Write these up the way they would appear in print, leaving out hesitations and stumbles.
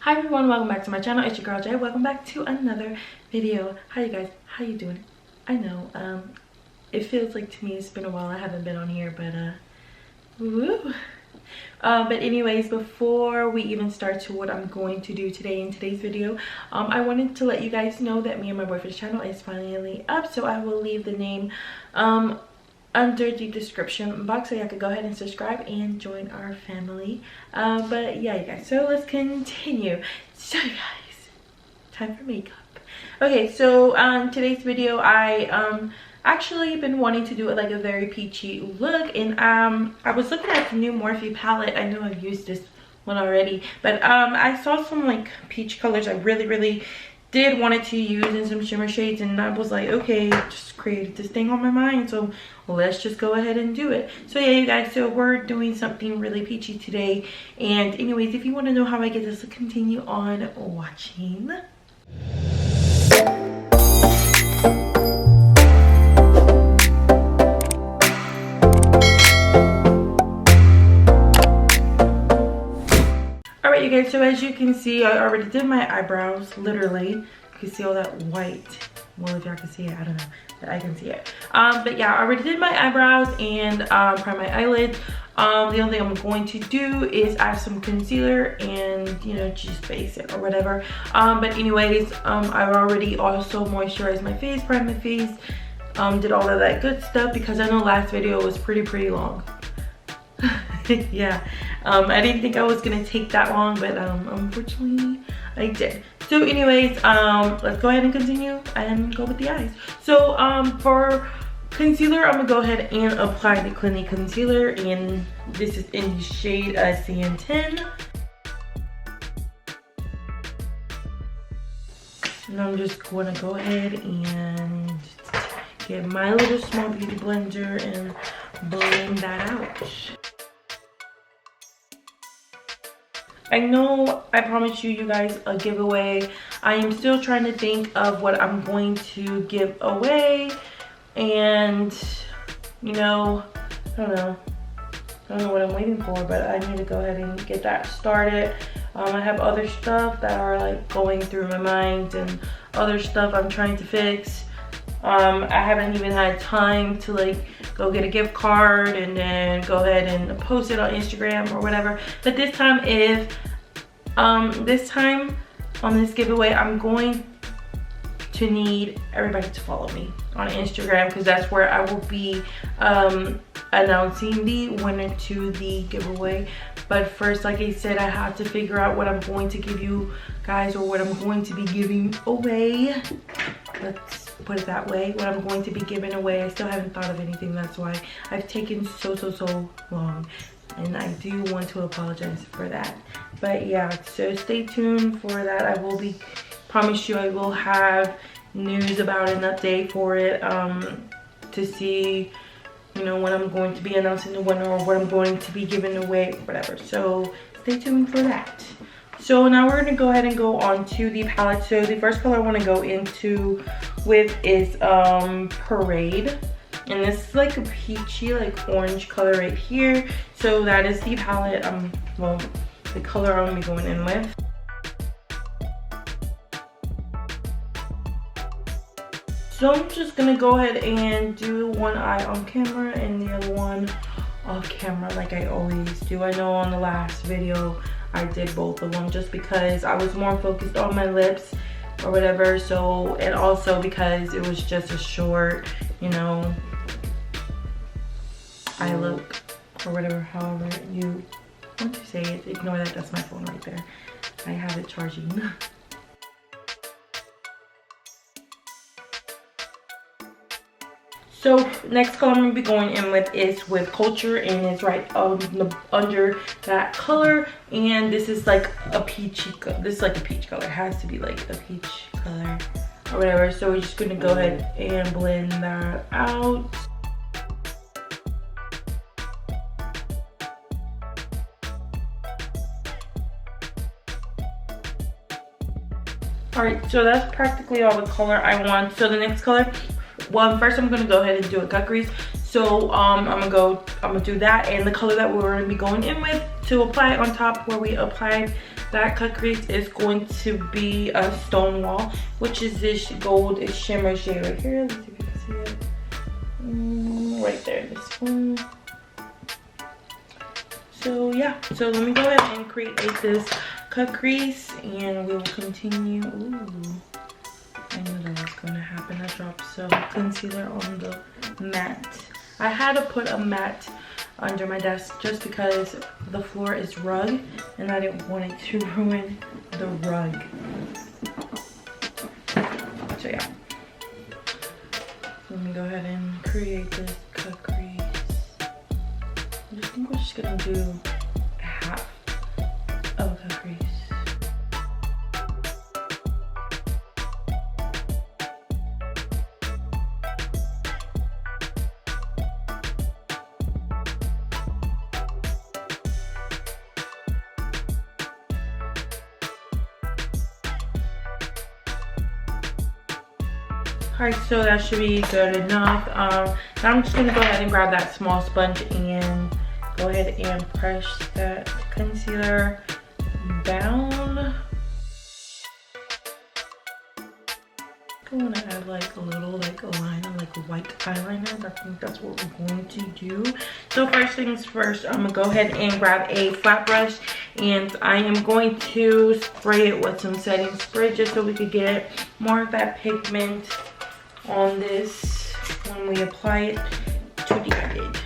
Hi everyone, welcome back to my channel. It's your girl Jay. Welcome back to another video. Hi you guys, how you doing? I know it feels like to me it's been a while I haven't been on here, but woo. But anyways, before we even start to what I'm going to do today in today's video, I wanted to let you guys know that me and my boyfriend's channel is finally up, so I will leave the name under the description box so y'all could go ahead and subscribe and join our family. But yeah, you guys, so let's continue. So you guys, time for makeup. Okay, so today's video I actually been wanting to do it like a very peachy look, and I was looking at the new Morphe palette. I know I've used this one already, but I saw some like peach colors I really did wanted to use in some shimmer shades, and I was like, okay, just created this thing on my mind, so let's just go ahead and do it. So yeah, you guys, so we're doing something really peachy today. And anyways, if you want to know how I get this, continue on watching. Alright you guys, so as you can see, I already did my eyebrows. Literally, you can see all that white. Well, if y'all can see it, I don't know, but I can see it. But yeah, I already did my eyebrows and primed my eyelids. The only thing I'm going to do is add some concealer and, you know, just base it or whatever. But anyways, I've already also moisturized my face, primed my face, did all of that good stuff, because I know last video was pretty long. Yeah, I didn't think I was gonna take that long, but unfortunately I did. So anyways, let's go ahead and continue and go with the eyes. So for concealer, I'm gonna go ahead and apply the Clinique concealer, and this is in the shade CN10. And I'm just gonna go ahead and get my little small beauty blender and blend that out. I know I promised you guys a giveaway. I am still trying to think of what I'm going to give away, and you know, I don't know what I'm waiting for, but I need to go ahead and get that started. I have other stuff that are like going through my mind, and other stuff I'm trying to fix. I haven't even had time to like go get a gift card and then go ahead and post it on Instagram or whatever. But this time, if this time on this giveaway, I'm going to need everybody to follow me on Instagram, because that's where I will be announcing the winner to the giveaway. But first, like I said, I have to figure out what I'm going to give you guys, or what I'm going to be giving away. Let's put it that way. What I'm going to be giving away. I still haven't thought of anything. That's why I've taken so long, and I do want to apologize for that. But yeah, so stay tuned for that. I will be, promise you, I will have news about an update for it, to see, you know, when I'm going to be announcing the winner, or what I'm going to be giving away, whatever. So stay tuned for that. So now we're gonna go ahead and go on to the palette. So the first color I want to go into with is Parade, and this is like a peachy, like orange color right here. So that is the palette, well, the color I'm gonna be going in with. So I'm just gonna go ahead and do one eye on camera and the other one off camera, like I always do. I know on the last video I did both of them just because I was more focused on my lips or whatever. So, and also because it was just a short, you know, eye look or whatever, however you want to say it. Ignore that, that's my phone right there. I have it charging. So next color I'm gonna be going in with is with Culture, and it's right under that color. And this is like a peachy, this is like a peach color. It has to be like a peach color or whatever. So we're just gonna go ahead and blend that out. Alright, so that's practically all the color I want. So the next color, well, first I'm gonna go ahead and do a cut crease. So I'm gonna do that, and the color that we're gonna be going in with to apply on top where we applied that cut crease is going to be a Stonewall, which is this gold shimmer shade right here. Let's see if you can see it. Right there, this one. So yeah, so let me go ahead and create this cut crease and we will continue. Ooh, I knew that was going to happen. I dropped some concealer on the mat. I had to put a mat under my desk just because the floor is rug and I didn't want it to ruin the rug. So yeah, let me go ahead and create this cut crease. I just think we're just gonna do half of a cut crease. Alright, so that should be good enough. Now I'm just gonna go ahead and grab that small sponge and go ahead and press that concealer down. I want to add like a little like a liner, like a white eyeliner. I think that's what we're going to do. So first things first, I'm gonna go ahead and grab a flat brush and I am going to spray it with some setting spray just so we could get more of that pigment on this when we apply it to the eyelid.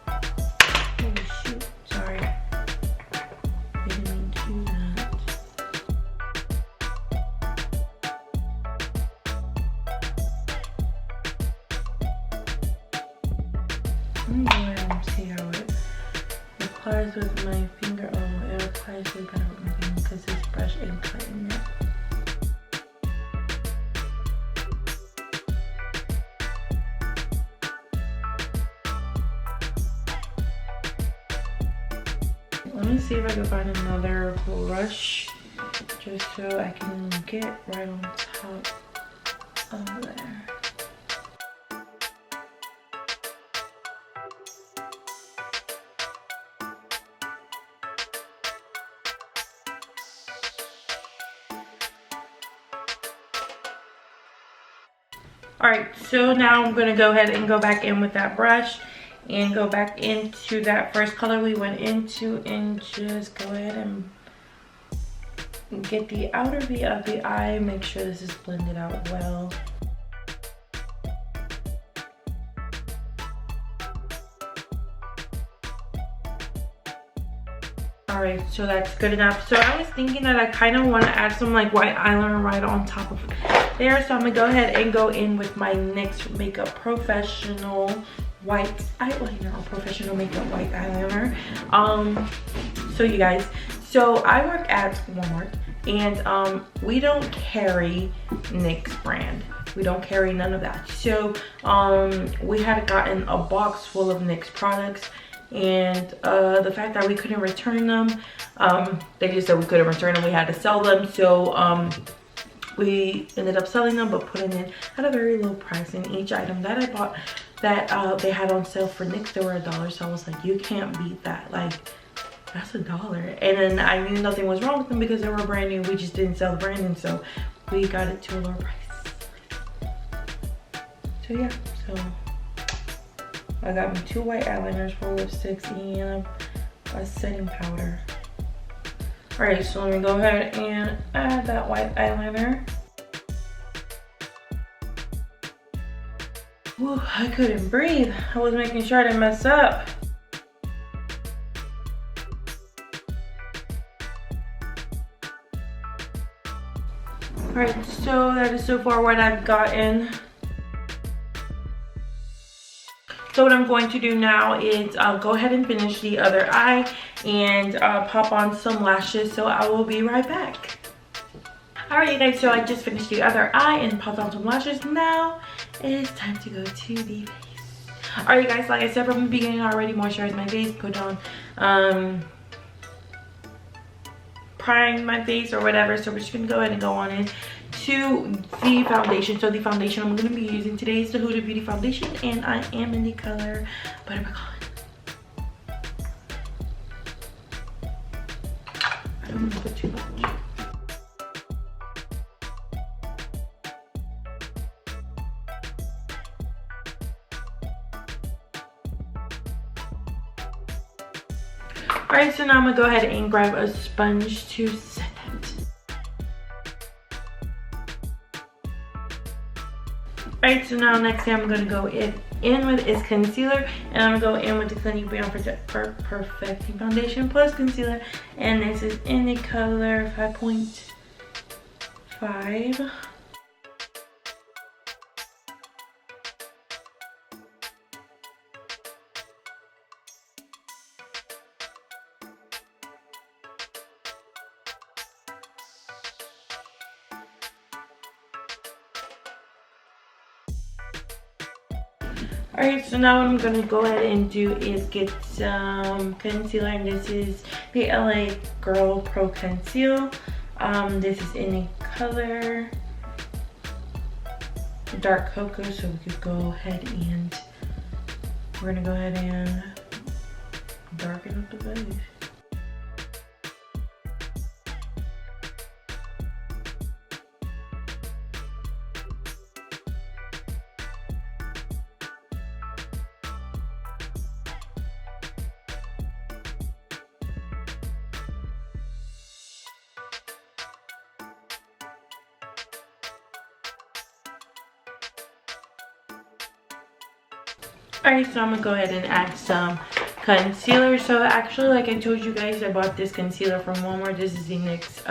Oh shoot, sorry. Didn't mean to do that. Let me go ahead and see how it applies with my finger. Oh, it applies way better with my finger because this brush ain't cutting it. Let me see if I can find another brush just so I can get right on top of there. Alright, so now I'm going to go ahead and go back in with that brush and go back into that first color we went into and just go ahead and get the outer V of the eye. Make sure this is blended out well. Alright, so that's good enough. So I was thinking that I kind of want to add some like white eyeliner right on top of there. So I'm going to go ahead and go in with my NYX Makeup Professional white eyeliner, or Professional Makeup white eyeliner. So you guys, so I work at Walmart and we don't carry NYX brand. We don't carry none of that. So we had gotten a box full of NYX products, and the fact that we couldn't return them, they just said we couldn't return them, we had to sell them. So we ended up selling them but putting it at a very low price. And each item that I bought that they had on sale for NYX, they were $1. So I was like, you can't beat that. Like, that's $1. And then I knew nothing was wrong with them because they were brand new. We just didn't sell the brand, and so we got it to a lower price. So yeah, so I got me 2 white eyeliners, 4 lipsticks, and a setting powder. Alright, so let me go ahead and add that white eyeliner. Whew, I couldn't breathe. I was making sure I didn't mess up. Alright, so that is so far what I've gotten. So what I'm going to do now is go ahead and finish the other eye and pop on some lashes. So I will be right back. Alright you guys, so I just finished the other eye and popped on some lashes. Now it's time to go to the face. Alright you guys, like I said from the beginning, I already moisturized my face, put on prime my face or whatever. So we're just gonna go ahead and go on in to the foundation. So the foundation I'm going to be using today is the Huda Beauty foundation, and I am in the color Butterpecan. I don't put too much. Alright, so now I'm gonna go ahead and grab a sponge to set it. Alright, so now next thing I'm gonna go in with is concealer, and I'm gonna go in with the Clinique Brow Perfecting Foundation plus concealer, and this is in the color 5.5. Alright, so now what I'm going to go ahead and do is get some concealer, and this is the LA Girl Pro Conceal. This is in the color dark cocoa, so we could go ahead and we're going to go ahead and darken up the base. Alright, so I'm gonna go ahead and add some concealer. So actually, like I told you guys, I bought this concealer from Walmart. This is the NYX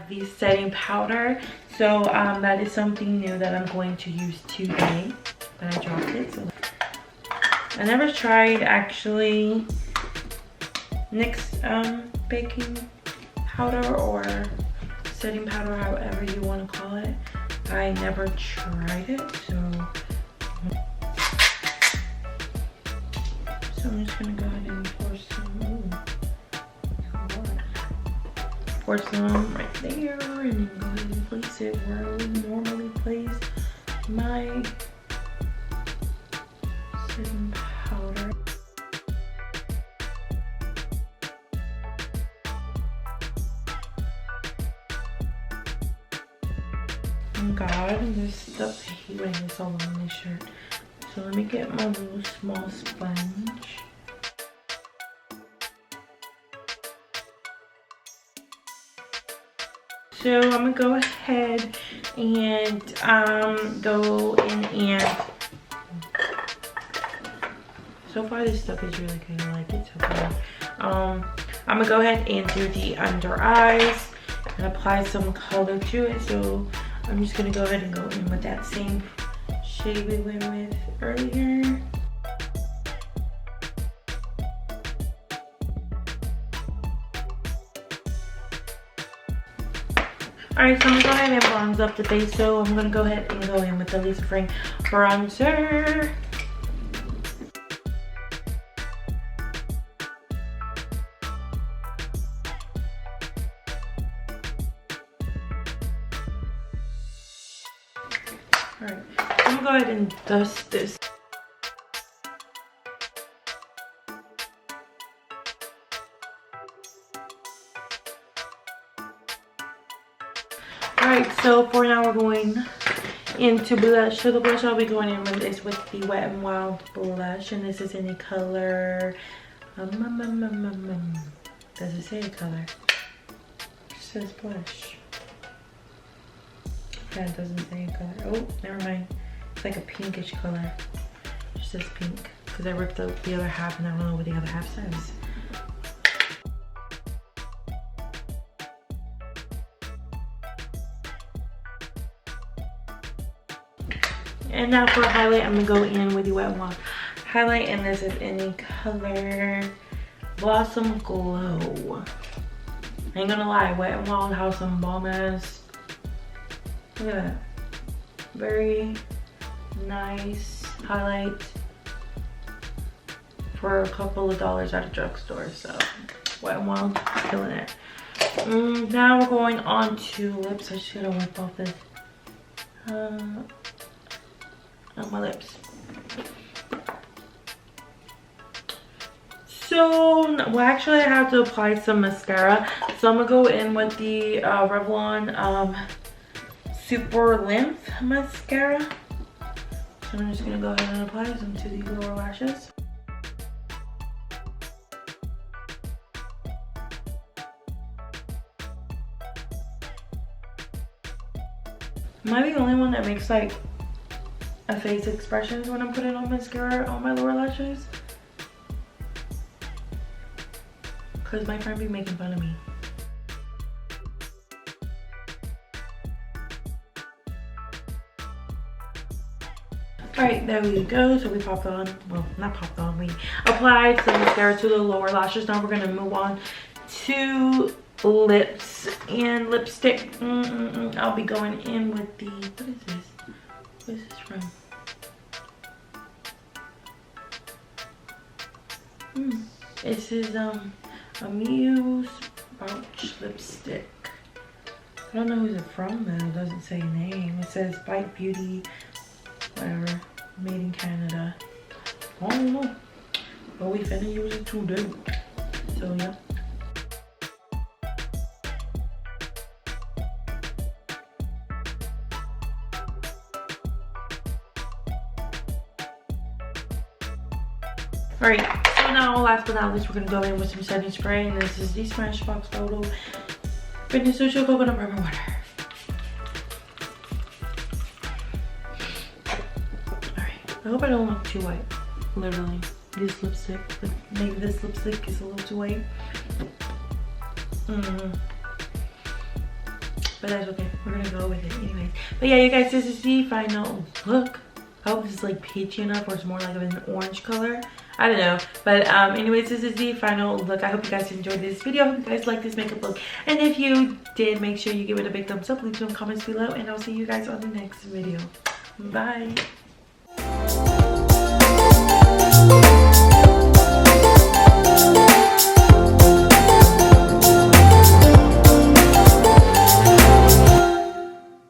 the setting powder. So that is something new that I'm going to use today. But I dropped it. So I never tried actually NYX baking powder or setting powder, however you want to call it. I never tried it, so I'm just gonna go ahead and pour some right there, and then go ahead and place it where I would normally place my setting powder. Oh God, this stuff, I hate when it's all on my shirt. So let me get my little small sponge. So I'm gonna go ahead and go in, and so far this stuff is really good. I like it so far. I'm gonna go ahead and do the under eyes and apply some color to it. So I'm just gonna go ahead and go in with that same shade we went with earlier. Alright, so I'm gonna go ahead and bronze up the base. So I'm gonna go ahead and go in with the Lisa Frank bronzer. Alright, I'm gonna go ahead and dust this. Alright, so for now we're going into blush. So the blush I'll be going in with is with the Wet n Wild blush, and this is in the color does it say a color? It says blush. Yeah, it doesn't say a color. Oh, never mind. It's like a pinkish color. It just says pink because I ripped out the other half and I don't know what the other half says. And now for a highlight, I'm gonna go in with the Wet n Wild highlight, and this is in the color Blossom Glow. I ain't gonna lie, Wet n Wild has some bomb ass. Look at that. Very nice highlight for a couple of dollars at a drugstore. So Wet n Wild, killing it. Now we're going on to lips. I just gotta wipe off this on my lips. So So, well, actually I have to apply some mascara. So I'm gonna go in with the Revlon Super Length Mascara. So I'm just gonna go ahead and apply some to the lower lashes. Am I the only one that makes like a face expressions when I'm putting on mascara on my lower lashes? Cause my friend be making fun of me. Alright, there we go. So we popped on, well, not popped on, we applied some mascara to the lower lashes. Now we're gonna move on to lips and lipstick. I'll be going in with the, what is this? What is this from? This is a Muse Pouch lipstick. I don't know who's it from though. It doesn't say name. It says Bite Beauty, whatever, made in Canada. I don't know, but we finna use it today. So yeah. Alright, so now last but not least, we're gonna go in with some setting spray, and this is the Smashbox Photo Fitness Social Coconut Primer Water. Alright, I hope I don't look too white. Literally, this lipstick, maybe this lipstick is a little too white. But that's okay, we're gonna go with it anyways. But yeah, you guys, this is the final look. I hope this is like peachy enough, or it's more like of an orange color. I don't know, but anyways, this is the final look. I hope you guys enjoyed this video. I hope you guys like this makeup look, and if you did, make sure you give it a big thumbs up, leave some comments below, and I'll see you guys on the next video. Bye.